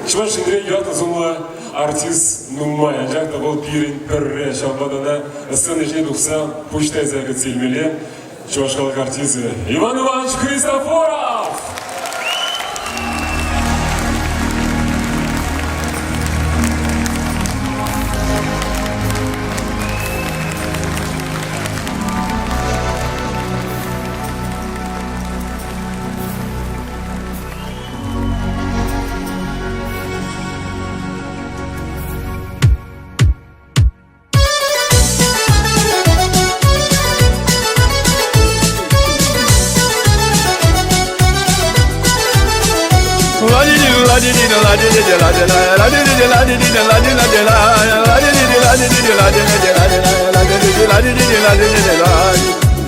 Чуваш Андрей Ятазулла, артист Нумая, Джакта был пирин перре, шамбадана, сцены жне духса, почтай за гацельмеле, чуваш халак артист Иван Иванович Христофоров!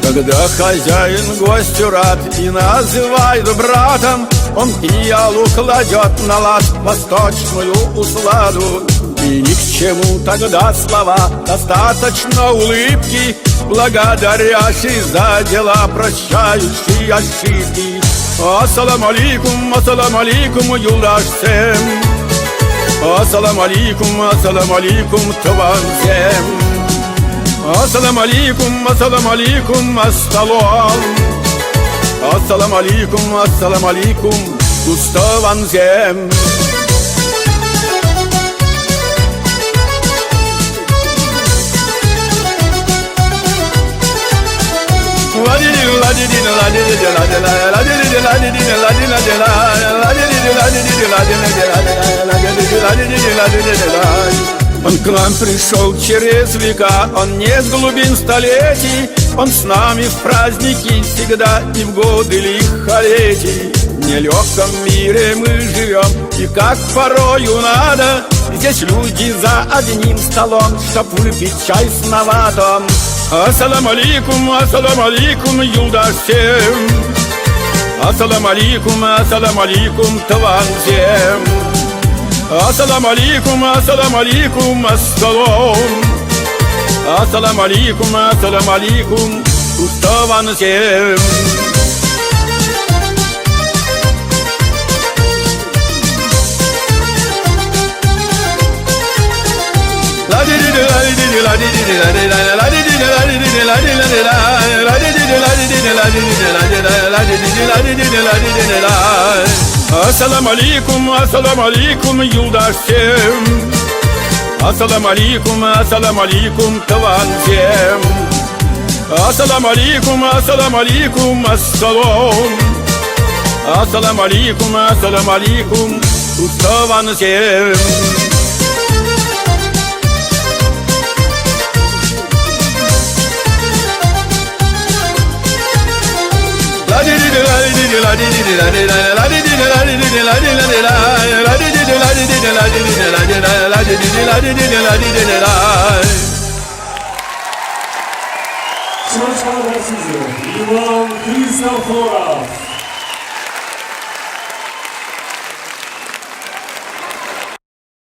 Когда хозяин гостю рад и называет братом, он пиалу кладет на лад восточную усладу. И ни к чему тогда слова, достаточно улыбки, благодарящий за дела, прощающий ошибки. Ассаламу алейкум, юлдашсем. Ассаламу алейкум, туванзем. Ассаламу алейкум, ассалам. Ассаламу алейкум, туванзем. Он к нам пришел через века, он не с глубин столетий, он с нами в праздники всегда и в годы лихолетий. В нелегком мире мы живем, и как порою надо, здесь люди за одним столом, чтоб выпить чай с наватом. Ассаламу алейкум, юлдашсем. Ассаламу алейкум, туванзем. Ассаламу алейкум, ассалам. Ассаламу алейкум, туванзем. Ассаламу алейкум, юлдашсем. Ассаламу алейкум, туванзем. Ассаламу алейкум, ассалам. Ассаламу алейкум, туванзем. Чуваш халак артист Иван Христофоров!